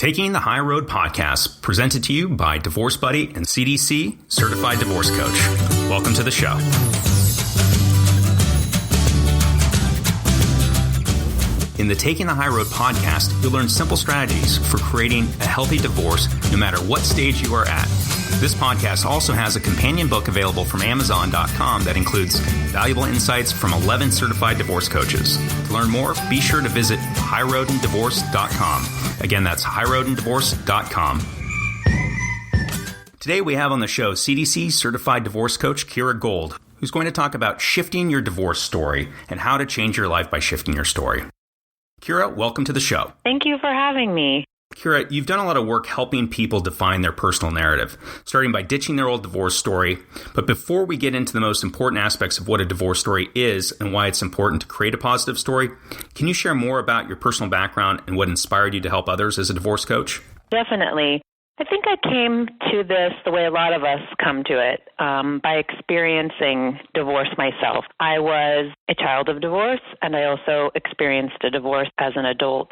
Taking the High Road podcast, presented to you by Divorce Buddy and CDC Certified Divorce Coach. Welcome to the show. In the Taking the High Road podcast, you'll learn simple strategies for creating a healthy divorce no matter what stage you are at. This podcast also has a companion book available from Amazon.com that includes valuable insights from 11 certified divorce coaches. To learn more, be sure to visit highroadanddivorce.com. Again, that's highroadanddivorce.com. Today we have on the show CDC Certified Divorce Coach Kira Gould, who's going to talk about shifting your divorce story and how to change your life by shifting your story. Kira, welcome to the show. Thank you for having me. Kira, you've done a lot of work helping people define their personal narrative, starting by ditching their old divorce story. But before we get into the most important aspects of what a divorce story is and why it's important to create a positive story, can you share more about your personal background and what inspired you to help others as a divorce coach? Definitely. I think I came to this the way a lot of us come to it, by experiencing divorce myself. I was a child of divorce, and I also experienced a divorce as an adult,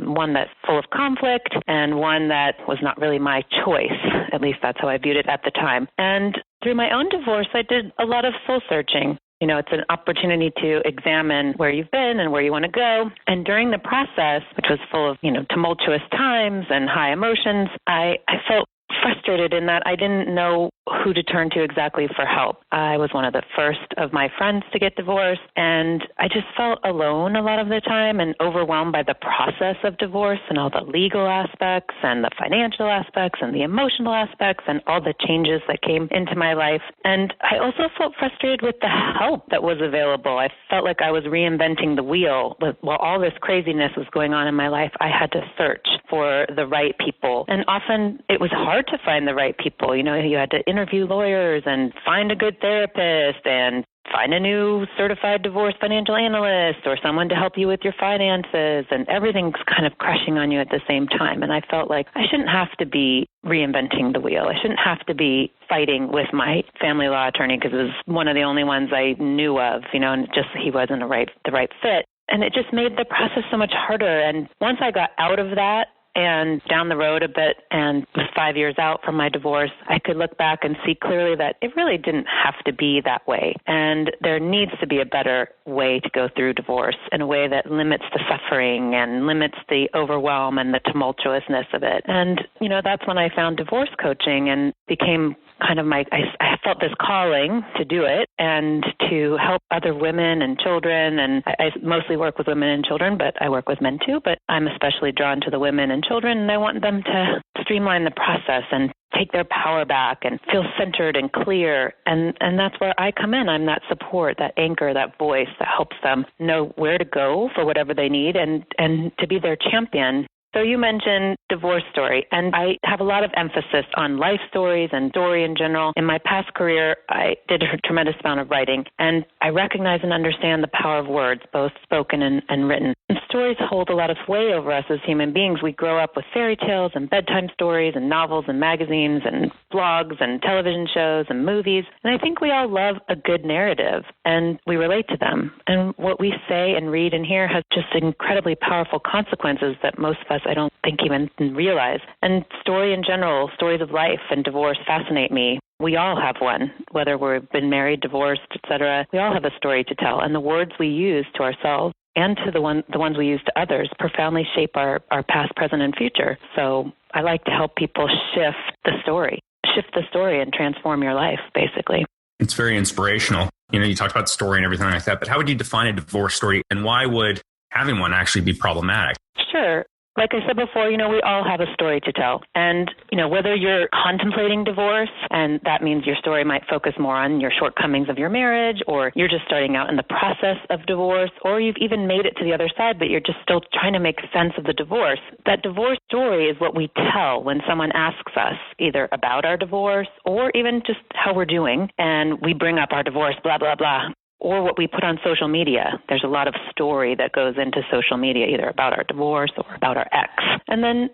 one that's full of conflict and one that was not really my choice. At least that's how I viewed it at the time. And through my own divorce, I did a lot of soul searching. You know, it's an opportunity to examine where you've been and where you want to go. And during the process, which was full of, tumultuous times and high emotions, I felt frustrated in that I didn't know who to turn to exactly for help. I was one of the first of my friends to get divorced, and I just felt alone a lot of the time and overwhelmed by the process of divorce and all the legal aspects and the financial aspects and the emotional aspects and all the changes that came into my life. And I also felt frustrated with the help that was available. I felt like I was reinventing the wheel. While all this craziness was going on in my life, I had to search for the right people. And often it was hard to find the right people. You had to interview lawyers and find a good therapist and find a new certified divorce financial analyst or someone to help you with your finances, and everything's kind of crushing on you at the same time. And I felt like I shouldn't have to be reinventing the wheel. I shouldn't have to be fighting with my family law attorney because it was one of the only ones I knew of, and just he wasn't the right fit. And it just made the process so much harder. And once I got out of that, and down the road a bit and was 5 years out from my divorce, I could look back and see clearly that it really didn't have to be that way. And there needs to be a better way to go through divorce in a way that limits the suffering and limits the overwhelm and the tumultuousness of it. And, that's when I found divorce coaching and became kind of I felt this calling to do it and to help other women and children. And I mostly work with women and children, but I work with men too. But I'm especially drawn to the women and children, and I want them to streamline the process and take their power back and feel centered and clear. And that's where I come in. I'm that support, that anchor, that voice that helps them know where to go for whatever they need and to be their champion. So you mentioned divorce story, and I have a lot of emphasis on life stories and story in general. In my past career, I did a tremendous amount of writing, and I recognize and understand the power of words, both spoken and written. And stories hold a lot of sway over us as human beings. We grow up with fairy tales and bedtime stories and novels and magazines and blogs and television shows and movies, and I think we all love a good narrative, and we relate to them. And what we say and read and hear has just incredibly powerful consequences that most of us I don't think even realize. And story in general, stories of life and divorce fascinate me. We all have one, whether we've been married, divorced, etc. We all have a story to tell, and the words we use to ourselves and to the ones we use to others profoundly shape our past, present, and future. So I like to help people shift the story and transform your life, basically. It's very inspirational. You talked about story and everything like that, but how would you define a divorce story, and why would having one actually be problematic? Sure. Like I said before, we all have a story to tell. And, whether you're contemplating divorce, and that means your story might focus more on your shortcomings of your marriage, or you're just starting out in the process of divorce, or you've even made it to the other side, but you're just still trying to make sense of the divorce. That divorce story is what we tell when someone asks us either about our divorce or even just how we're doing, and we bring up our divorce, blah, blah, blah. Or what we put on social media. There's a lot of story that goes into social media, either about our divorce or about our ex. And then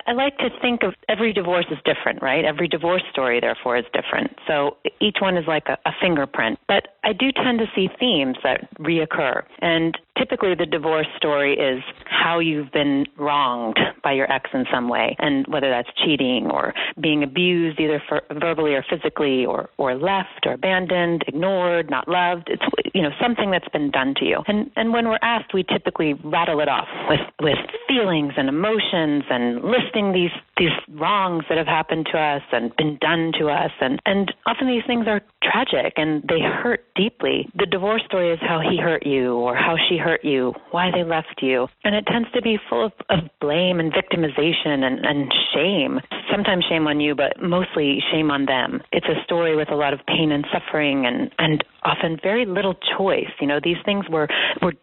I like to think of every divorce is different, right? Every divorce story, therefore, is different. So each one is like a fingerprint. But I do tend to see themes that reoccur. And typically the divorce story is how you've been wronged by your ex in some way, and whether that's cheating or being abused either verbally or physically, or left or abandoned, ignored, not loved. It's something that's been done to you. And when we're asked, we typically rattle it off with feelings and emotions and listing these wrongs that have happened to us and been done to us. And often these things are tragic and they hurt deeply. The divorce story is how he hurt you or how she hurt you, why they left you. And it tends to be full of blame and victimization and shame. Sometimes shame on you, but mostly shame on them. It's a story with a lot of pain and suffering and often very little choice. These things were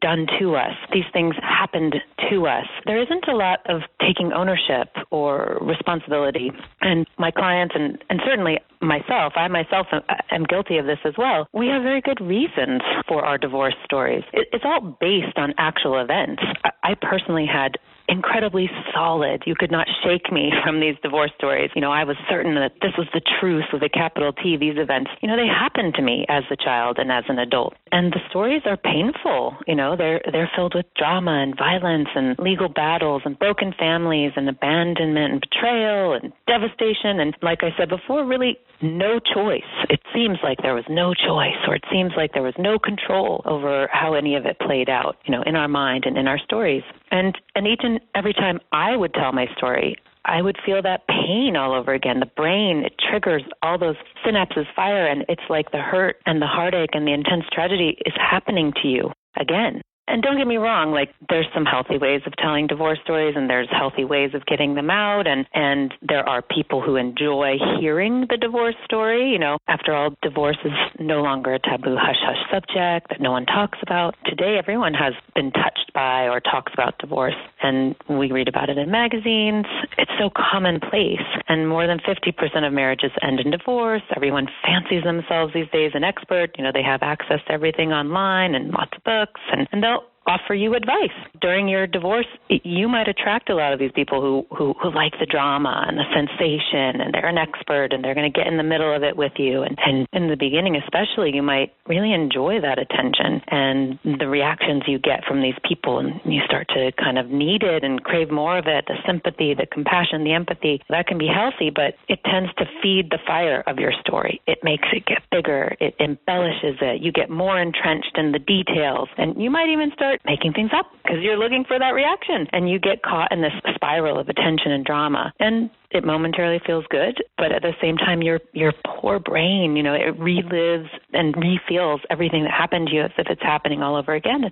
done to us. These things happened to us. There isn't a lot of taking ownership or responsibility. And my clients, and certainly myself, I myself am guilty of this as well. We have very good reasons for our divorce stories. It's all based on actual events. I personally had incredibly solid. You could not shake me from these divorce stories. I was certain that this was the truth with a capital T. These events, they happened to me as a child and as an adult. And the stories are painful. They're filled with drama and violence and legal battles and broken families and abandonment and betrayal and devastation. And like I said before, really no choice. It seems like there was no choice, or it seems like there was no control over how any of it played out, in our mind and in our stories. And each and every time I would tell my story, I would feel that pain all over again. The brain, it triggers all those synapses fire, and it's like the hurt and the heartache and the intense tragedy is happening to you again. And don't get me wrong, there's some healthy ways of telling divorce stories and there's healthy ways of getting them out. And there are people who enjoy hearing the divorce story. After all, divorce is no longer a taboo hush-hush subject that no one talks about. Today, everyone has been touched by or talks about divorce. And we read about it in magazines. It's so commonplace. And more than 50% of marriages end in divorce. Everyone fancies themselves these days an expert. They have access to everything online and lots of books. And they'll offer you advice. During your divorce, you might attract a lot of these people who like the drama and the sensation, and they're an expert, and they're going to get in the middle of it with you. And in the beginning especially, you might really enjoy that attention and the reactions you get from these people, and you start to kind of need it and crave more of it, the sympathy, the compassion, the empathy. That can be healthy, but it tends to feed the fire of your story. It makes it get bigger. It embellishes it. You get more entrenched in the details, and you might even start making things up because you're looking for that reaction, and you get caught in this spiral of attention and drama. And it momentarily feels good, but at the same time, your poor brain, it relives and re-feels everything that happened to you as if it's happening all over again.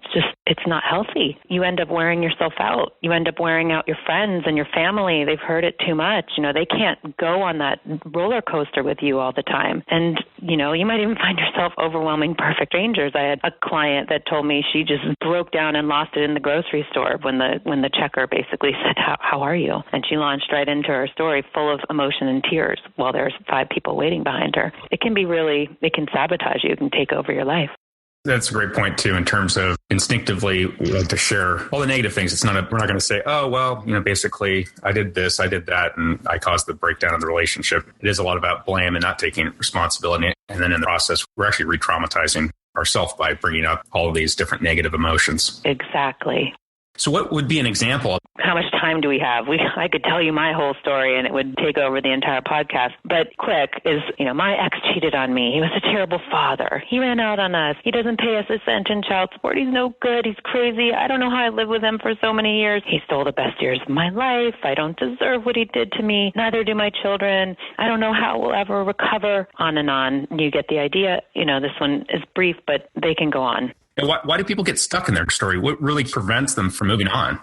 It's not healthy. You end up wearing yourself out. You end up wearing out your friends and your family. They've heard it too much. They can't go on that roller coaster with you all the time. And, you might even find yourself overwhelming perfect strangers. I had a client that told me she just broke down and lost it in the grocery store when the checker basically said, how are you? And she launched right into her story full of emotion and tears while there's 5 people waiting behind her. It can sabotage you. It can take over your life. That's a great point too, in terms of instinctively we like to share all the negative things. We're not going to say, oh, well, basically I did this, I did that, and I caused the breakdown of the relationship. It is a lot about blame and not taking responsibility. And then in the process, we're actually re-traumatizing ourselves by bringing up all of these different negative emotions. Exactly. So what would be an example? How much time do we have? I could tell you my whole story and it would take over the entire podcast. But quick is, my ex cheated on me. He was a terrible father. He ran out on us. He doesn't pay us a cent in child support. He's no good. He's crazy. I don't know how I lived with him for so many years. He stole the best years of my life. I don't deserve what he did to me. Neither do my children. I don't know how we'll ever recover. On and on. You get the idea. This one is brief, but they can go on. Why do people get stuck in their story? What really prevents them from moving on?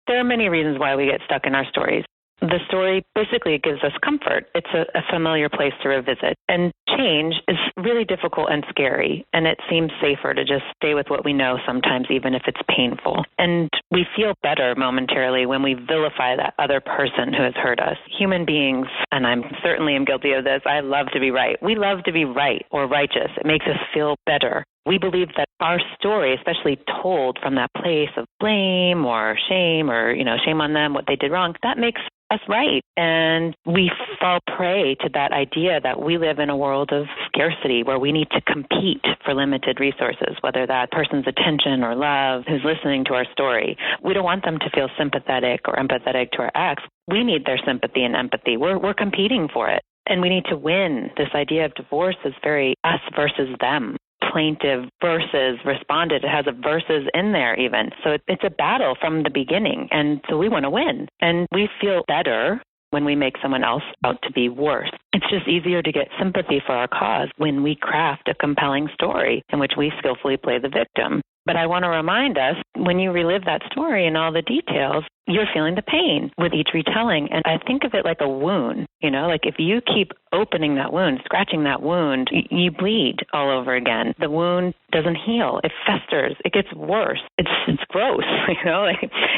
There are many reasons why we get stuck in our stories. The story basically gives us comfort. It's a familiar place to revisit. And change is really difficult and scary, and it seems safer to just stay with what we know sometimes, even if it's painful. And we feel better momentarily when we vilify that other person who has hurt us. Human beings, and I'm certainly am guilty of this, I love to be right. We love to be right or righteous. It makes us feel better. We believe that our story, especially told from that place of blame or shame on them, what they did wrong, that makes us right. And we fall prey to that idea that we live in a world of scarcity where we need to compete for limited resources, whether that person's attention or love who's listening to our story. We don't want them to feel sympathetic or empathetic to our ex. We need their sympathy and empathy. We're competing for it. And we need to win. This idea of divorce is very us versus them. Plaintiff versus respondent. It has a versus in there even. So it's a battle from the beginning. And so we want to win. And we feel better when we make someone else out to be worse. It's just easier to get sympathy for our cause when we craft a compelling story in which we skillfully play the victim. But I want to remind us, when you relive that story and all the details, you're feeling the pain with each retelling. And I think of it like a wound, like if you keep opening that wound, scratching that wound, you bleed all over again. The wound doesn't heal. It festers. It gets worse. It's gross,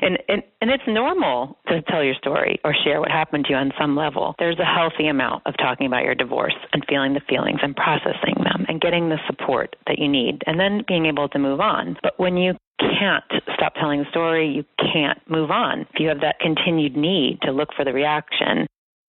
and it's normal to tell your story or share what happened to you on some level. There's a healthy amount of talking about your divorce and feeling the feelings and processing them and getting the support that you need and then being able to move on. But when you can't stop telling the story, you can't move on. If you have that continued need to look for the reaction,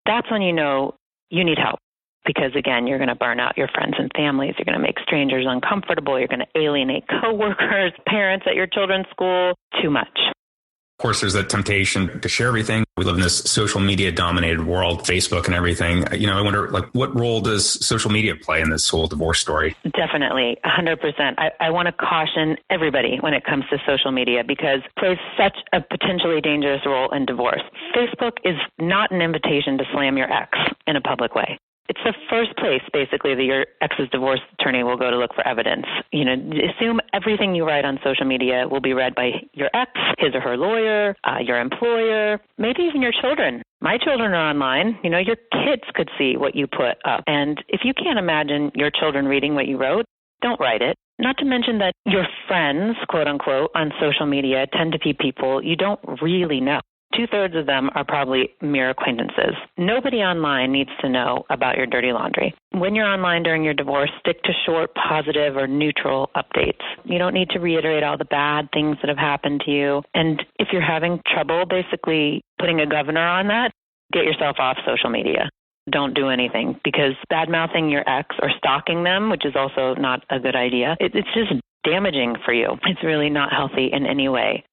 that's when you know you need help. Because, again, you're going to burn out your friends and families. You're going to make strangers uncomfortable. You're going to alienate coworkers, parents at your children's school. Too much. Of course, there's that temptation to share everything. We live in this social media dominated world, Facebook and everything. I wonder, what role does social media play in this whole divorce story? Definitely, 100%. I want to caution everybody when it comes to social media because it plays such a potentially dangerous role in divorce. Facebook is not an invitation to slam your ex in a public way. It's the first place, basically, that your ex's divorce attorney will go to look for evidence. Assume everything you write on social media will be read by your ex, his or her lawyer, your employer, maybe even your children. My children are online. Your kids could see what you put up. And if you can't imagine your children reading what you wrote, don't write it. Not to mention that your friends, quote unquote, on social media tend to be people you don't really know. 2/3 of them are probably mere acquaintances. Nobody online needs to know about your dirty laundry. When you're online during your divorce, stick to short, positive, or neutral updates. You don't need to reiterate all the bad things that have happened to you. And if you're having trouble basically putting a governor on that, get yourself off social media. Don't do anything because bad-mouthing your ex or stalking them, which is also not a good idea, it's just damaging for you. It's really not healthy in any way.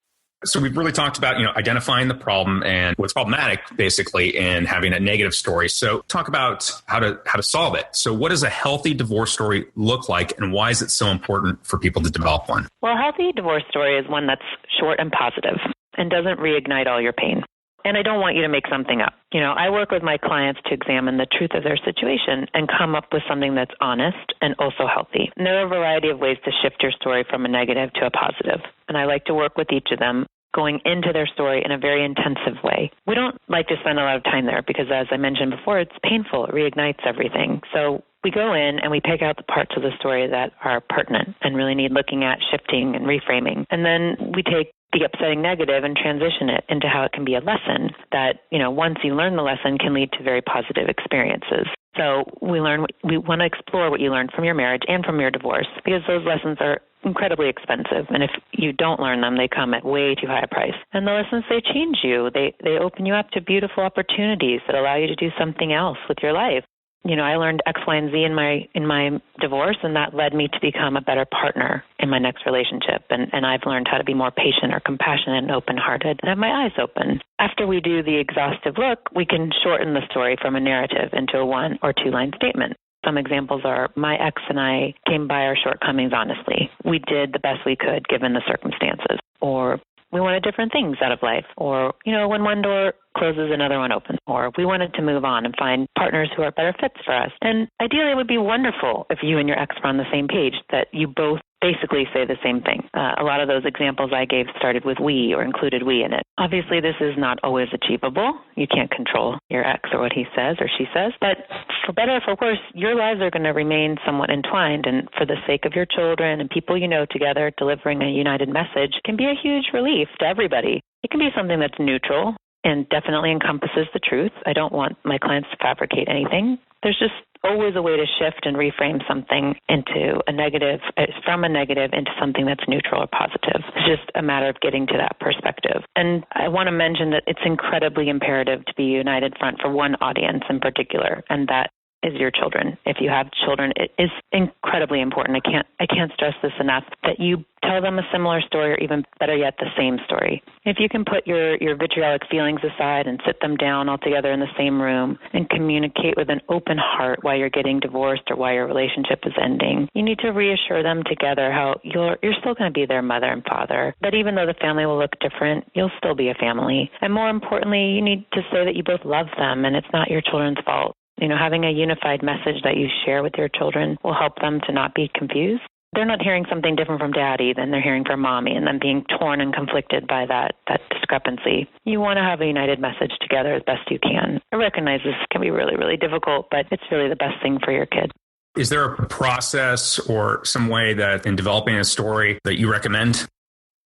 So we've really talked about, identifying the problem and what's problematic, basically, in having a negative story. So talk about how to solve it. So what does a healthy divorce story look like, and why is it so important for people to develop one? Well, a healthy divorce story is one that's short and positive and doesn't reignite all your pain. And I don't want you to make something up. I work with my clients to examine the truth of their situation and come up with something that's honest and also healthy. And there are a variety of ways to shift your story from a negative to a positive. And I like to work with each of them, going into their story in a very intensive way. We don't like to spend a lot of time there because, as I mentioned before, it's painful. It reignites everything. So we go in and we pick out the parts of the story that are pertinent and really need looking at, shifting, and reframing. And then we take the upsetting negative and transition it into how it can be a lesson that, once you learn the lesson, can lead to very positive experiences. So we want to explore what you learned from your marriage and from your divorce because those lessons are incredibly expensive. And if you don't learn them, they come at way too high a price. And the lessons, they change you. They open you up to beautiful opportunities that allow you to do something else with your life. I learned X, Y, and Z in my divorce, and that led me to become a better partner in my next relationship. And I've learned how to be more patient or compassionate and open-hearted and have my eyes open. After we do the exhaustive look, we can shorten the story from a narrative into a 1 or 2 line statement. Some examples are, my ex and I came by our shortcomings honestly. We did the best we could given the circumstances. Or we wanted different things out of life. Or, when one door closes, another one opens. Or we wanted to move on and find partners who are better fits for us. And ideally, it would be wonderful if you and your ex were on the same page, that you both basically say the same thing. A lot of those examples I gave started with we or included we in it. Obviously, this is not always achievable. You can't control your ex or what he says or she says. But for better or for worse, your lives are going to remain somewhat entwined. And for the sake of your children and people you know together, delivering a united message can be a huge relief to everybody. It can be something that's neutral and definitely encompasses the truth. I don't want my clients to fabricate anything. there's just always a way to shift and reframe something into a negative, from a negative into something that's neutral or positive. It's just a matter of getting to that perspective. And I want to mention that it's incredibly imperative to be united front for one audience in particular, and that is your children. If you have children, it is incredibly important. I can't stress this enough, that you tell them a similar story, or even better yet, the same story. If you can put your vitriolic feelings aside and sit them down all together in the same room and communicate with an open heart why you're getting divorced or why your relationship is ending, you need to reassure them together how you're still going to be their mother and father, that even though the family will look different, you'll still be a family. And more importantly, you need to say that you both love them and it's not your children's fault. Having a unified message that you share with your children will help them to not be confused. They're not hearing something different from daddy than they're hearing from mommy, and then being torn and conflicted by that discrepancy. You want to have a united message together as best you can. I recognize this can be really, really difficult, but it's really the best thing for your kid. Is there a process or some way that in developing a story that you recommend?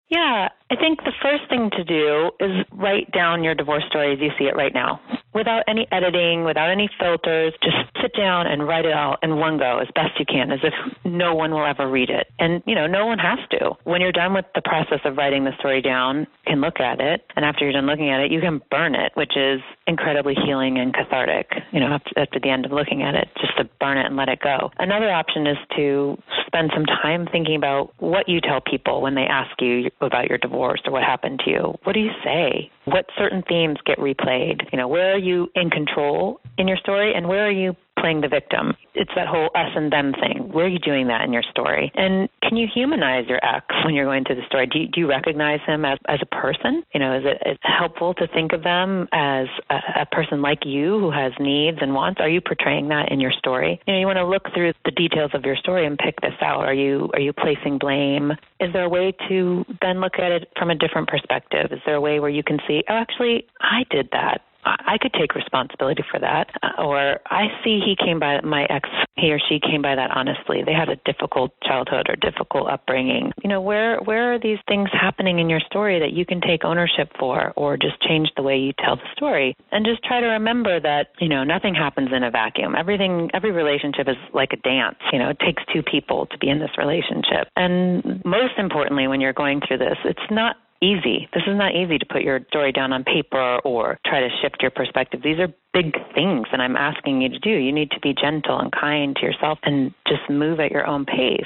Yeah, I think the first thing to do is write down your divorce story as you see it right now. Without any editing, without any filters, just sit down and write it all in one go as best you can, as if no one will ever read it. And, no one has to. When you're done with the process of writing the story down, you can look at it. And after you're done looking at it, you can burn it, which is incredibly healing and cathartic, after the end of looking at it, just to burn it and let it go. Another option is to spend some time thinking about what you tell people when they ask you about your divorce or what happened to you. What do you say? What certain themes get replayed? Where are you in control in your story, and where are you playing the victim? It's that whole us and them thing. Where are you doing that in your story? And can you humanize your ex when you're going through the story? Do you recognize him as a person? Is it helpful to think of them as a person like you who has needs and wants? Are you portraying that in your story? You want to look through the details of your story and pick this out. Are you placing blame? Is there a way to then look at it from a different perspective? Is there a way where you can see, oh, actually, I did that. I could take responsibility for that. Or I see my ex, he or she came by that honestly. They had a difficult childhood or difficult upbringing. Where are these things happening in your story that you can take ownership for, or just change the way you tell the story? And just try to remember that, nothing happens in a vacuum. Every relationship is like a dance. It takes two people to be in this relationship. And most importantly, when you're going through this, it's not easy. This is not easy to put your story down on paper or try to shift your perspective. These are big things, and I'm asking you to do. You need to be gentle and kind to yourself and just move at your own pace.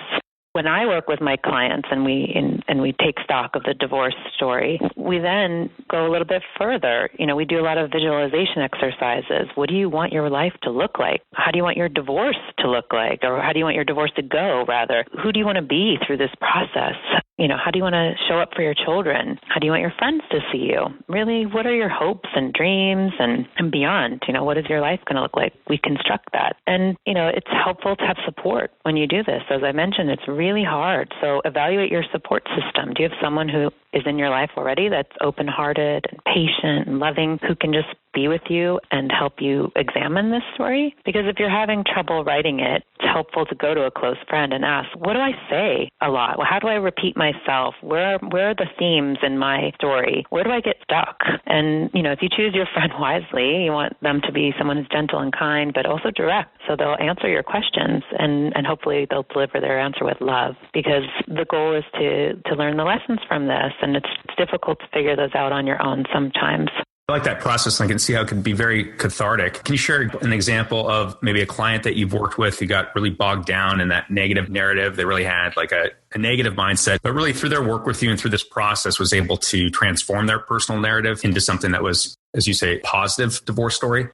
When I work with my clients and we take stock of the divorce story, we then go a little bit further. We do a lot of visualization exercises. What do you want your life to look like? How do you want your divorce to look like? Or how do you want your divorce to go, rather? Who do you want to be through this process? How do you want to show up for your children? How do you want your friends to see you? Really, what are your hopes and dreams and beyond? What is your life going to look like? We construct that. And, it's helpful to have support when you do this. As I mentioned, it's really hard. So evaluate your support system. Do you have someone who is in your life already that's open-hearted and patient and loving, who can just be with you and help you examine this story? Because if you're having trouble writing it, it's helpful to go to a close friend and ask, what do I say a lot? How do I repeat myself? Where are the themes in my story? Where do I get stuck? And, if you choose your friend wisely, you want them to be someone who's gentle and kind, but also direct. So they'll answer your questions and hopefully they'll deliver their answer with love, because the goal is to learn the lessons from this. And it's difficult to figure those out on your own sometimes. I like that process, and I can see how it can be very cathartic. Can you share an example of maybe a client that you've worked with who got really bogged down in that negative narrative? They really had like a negative mindset, but really through their work with you and through this process was able to transform their personal narrative into something that was, as you say, positive divorce story?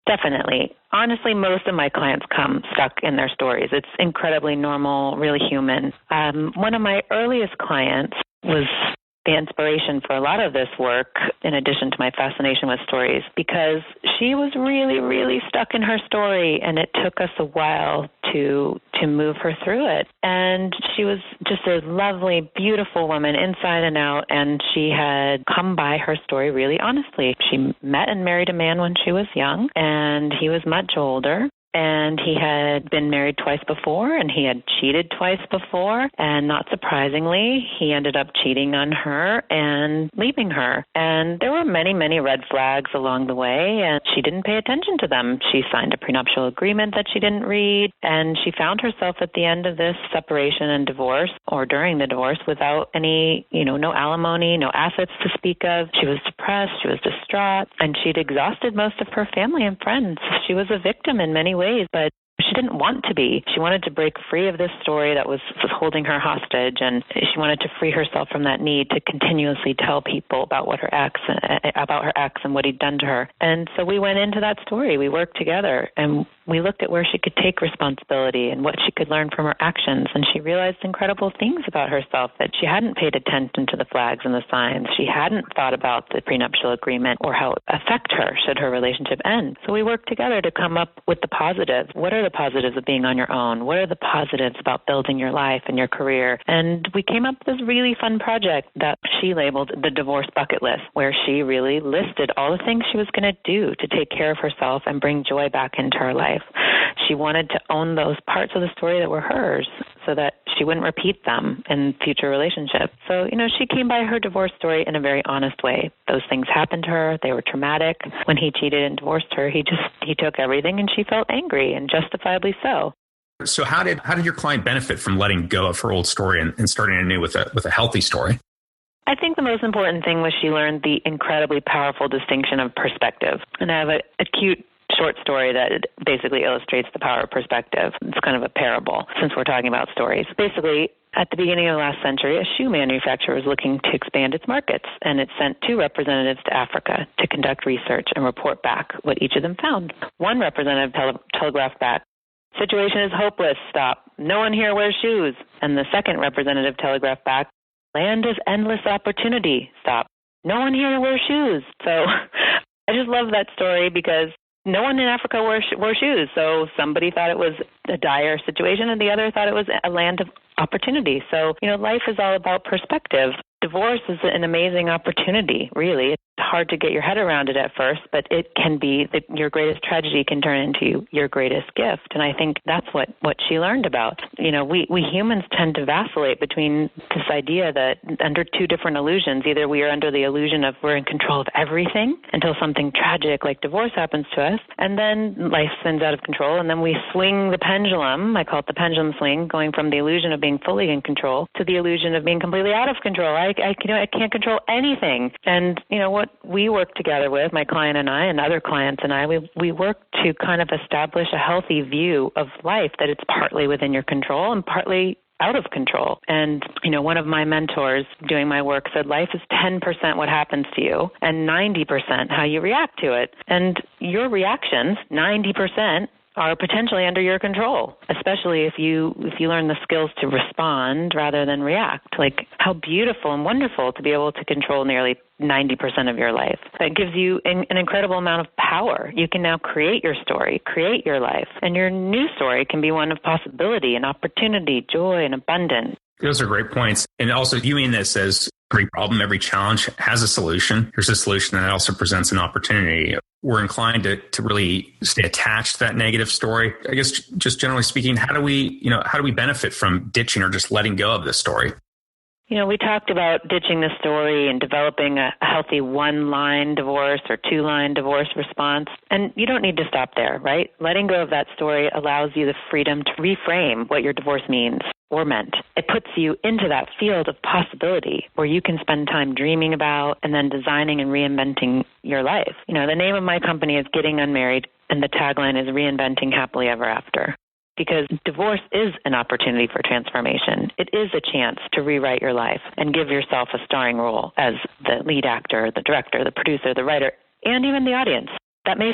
Definitely. Honestly, most of my clients come stuck in their stories. It's incredibly normal, really human. One of my earliest clients was the inspiration for a lot of this work, in addition to my fascination with stories, because she was really, really stuck in her story, and it took us a while to move her through it. And she was just a lovely, beautiful woman inside and out, and she had come by her story really honestly. She met and married a man when she was young, and he was much older. And he had been married twice before, and he had cheated twice before. And not surprisingly, he ended up cheating on her and leaving her. And there were many, many red flags along the way, and she didn't pay attention to them. She signed a prenuptial agreement that she didn't read, and she found herself at the end of this separation and divorce, or during the divorce, without any, no alimony, no assets to speak of. She was depressed, she was distraught, and she'd exhausted most of her family and friends. She was a victim in many ways, but she didn't want to be. She wanted to break free of this story that was holding her hostage, and she wanted to free herself from that need to continuously tell people about her ex and what he'd done to her. And so we went into that story. We worked together, and we looked at where she could take responsibility and what she could learn from her actions. And she realized incredible things about herself, that she hadn't paid attention to the flags and the signs. She hadn't thought about the prenuptial agreement or how it would affect her should her relationship end. So we worked together to come up with the positives. What are the positives of being on your own? What are the positives about building your life and your career? And we came up with this really fun project that she labeled the divorce bucket list, where she really listed all the things she was going to do to take care of herself and bring joy back into her life. She wanted to own those parts of the story that were hers so that she wouldn't repeat them in future relationships. So, she came by her divorce story in a very honest way. Those things happened to her. They were traumatic. When he cheated and divorced her, he took everything, and she felt angry, and justifiably so. So how did your client benefit from letting go of her old story and starting anew with a healthy story? I think the most important thing was she learned the incredibly powerful distinction of perspective. And I have a cute short story that basically illustrates the power of perspective. It's kind of a parable, since we're talking about stories. Basically, at the beginning of the last century, a shoe manufacturer was looking to expand its markets, and it sent 2 representatives to Africa to conduct research and report back what each of them found. One representative telegraphed back, "Situation is hopeless. Stop. No one here wears shoes." And the second representative telegraphed back, "Land is endless opportunity. Stop. No one here wears shoes." So I just love that story because no one in Africa wore shoes. So somebody thought it was a dire situation, and the other thought it was a land of opportunity. So, life is all about perspective. Divorce is an amazing opportunity, really. It's hard to get your head around it at first, but it can be your greatest tragedy can turn into your greatest gift. And I think that's what she learned about. We humans tend to vacillate between this idea that under 2 different illusions. Either we are under the illusion of we're in control of everything until something tragic like divorce happens to us, and then life spins out of control, and then we swing the pendulum. I call it the pendulum swing, going from the illusion of being fully in control to the illusion of being completely out of control. I can't control anything. And what we work together with, my client and I and other clients and I, we work to kind of establish a healthy view of life, that it's partly within your control and partly out of control. And, one of my mentors doing my work said life is 10% what happens to you and 90% how you react to it. And your reactions, 90%, are potentially under your control, especially if you learn the skills to respond rather than react. Like, how beautiful and wonderful to be able to control nearly 90% of your life. That gives you an incredible amount of power. You can now create your story, create your life, and your new story can be one of possibility and opportunity, joy, and abundance. Those are great points. And also viewing this as every problem, every challenge has a solution. Here's a solution that also presents an opportunity. We're inclined to really stay attached to that negative story. I guess just generally speaking, how do we benefit from ditching or just letting go of this story? We talked about ditching the story and developing a healthy 1-line divorce or 2-line divorce response. And you don't need to stop there, right? Letting go of that story allows you the freedom to reframe what your divorce means or meant. It puts you into that field of possibility where you can spend time dreaming about and then designing and reinventing your life. The name of my company is Getting Unmarried, and the tagline is Reinventing Happily Ever After. Because divorce is an opportunity for transformation. It is a chance to rewrite your life and give yourself a starring role as the lead actor, the director, the producer, the writer, and even the audience. That may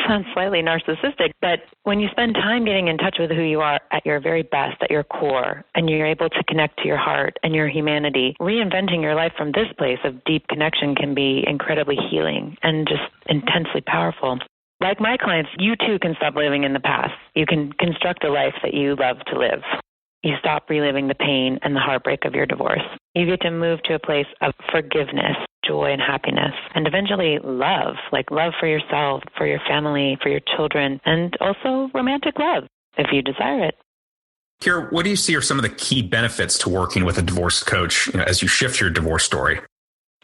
sound slightly narcissistic, but when you spend time getting in touch with who you are at your very best, at your core, and you're able to connect to your heart and your humanity, reinventing your life from this place of deep connection can be incredibly healing and just intensely powerful. Like my clients, you too can stop living in the past. You can construct a life that you love to live. You stop reliving the pain and the heartbreak of your divorce. You get to move to a place of forgiveness, joy, and happiness, and eventually love, like love for yourself, for your family, for your children, and also romantic love if you desire it. Kira, what do you see are some of the key benefits to working with a divorce coach as you shift your divorce story?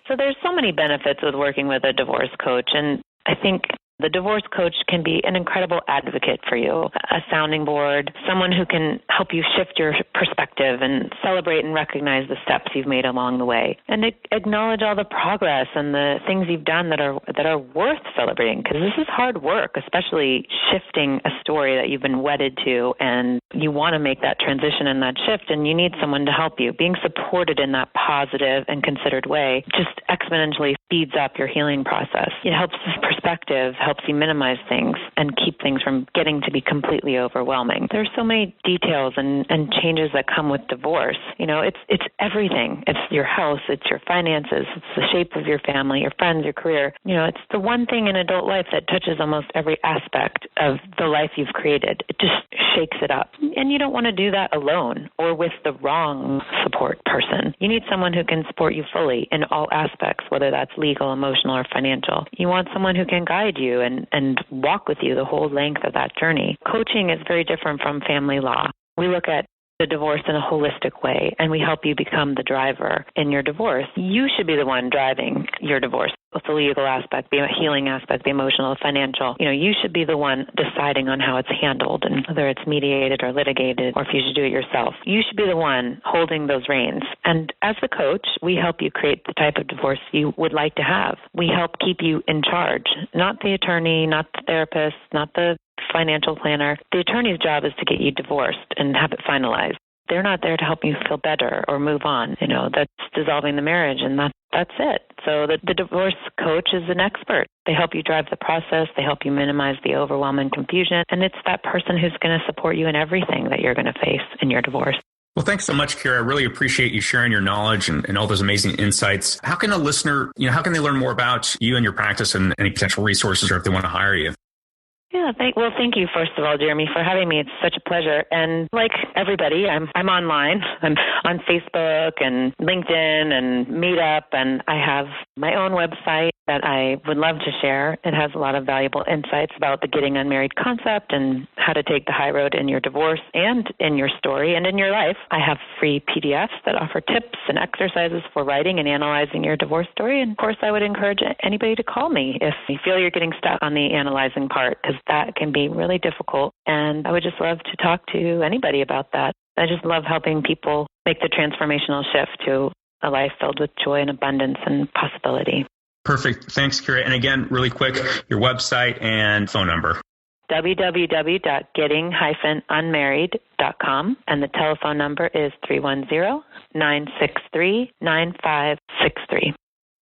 So there's so many benefits with working with a divorce coach, and I think the divorce coach can be an incredible advocate for you, a sounding board, someone who can help you shift your perspective and celebrate and recognize the steps you've made along the way, and acknowledge all the progress and the things you've done that are worth celebrating, because this is hard work, especially shifting a story that you've been wedded to, and you want to make that transition and that shift, and you need someone to help you. Being supported in that positive and considered way just exponentially speeds up your healing process. It helps perspective, helps you minimize things and keep things from getting to be completely overwhelming. There's so many details and changes that come with divorce. It's everything. It's your house, it's your finances, it's the shape of your family, your friends, your career. It's the one thing in adult life that touches almost every aspect of the life you've created. It just shakes it up. And you don't want to do that alone or with the wrong support person. You need someone who can support you fully in all aspects, whether that's legal, emotional, or financial. You want someone who can guide you and walk with you the whole length of that journey. Coaching is very different from family law. We look at the divorce in a holistic way, and we help you become the driver in your divorce. You should be the one driving your divorce. With the legal aspect, the healing aspect, the emotional, financial. You should be the one deciding on how it's handled and whether it's mediated or litigated or if you should do it yourself. You should be the one holding those reins. And as the coach, we help you create the type of divorce you would like to have. We help keep you in charge, not the attorney, not the therapist, not the financial planner. The attorney's job is to get you divorced and have it finalized. They're not there to help you feel better or move on. That's dissolving the marriage, and that's it. So the divorce coach is an expert. They help you drive the process. They help you minimize the overwhelm and confusion. And it's that person who's going to support you in everything that you're going to face in your divorce. Well, thanks so much, Kira. I really appreciate you sharing your knowledge and all those amazing insights. How can a listener, how can they learn more about you and your practice and any potential resources, or if they want to hire you? Yeah, thank you, first of all, Jeremy, for having me. It's such a pleasure. And like everybody, I'm online. I'm on Facebook and LinkedIn and Meetup, and I have my own website that I would love to share. It has a lot of valuable insights about the getting unmarried concept and how to take the high road in your divorce and in your story and in your life. I have free PDFs that offer tips and exercises for writing and analyzing your divorce story. And of course, I would encourage anybody to call me if you feel you're getting stuck on the analyzing part, because that can be really difficult. And I would just love to talk to anybody about that. I just love helping people make the transformational shift to a life filled with joy and abundance and possibility. Perfect. Thanks, Kira. And again, really quick, your website and phone number. www.getting-unmarried.com, and the telephone number is 310-963-9563.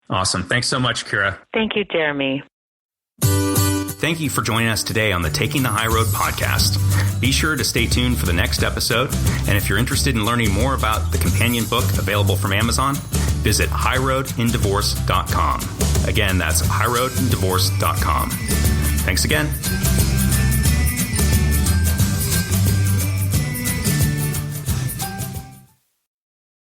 Awesome. Thanks so much, Kira. Thank you, Jeremy. Thank you for joining us today on the Taking the High Road podcast. Be sure to stay tuned for the next episode. And if you're interested in learning more about the companion book available from Amazon, visit highroadindivorce.com. Again, that's highroadindivorce.com. Thanks again.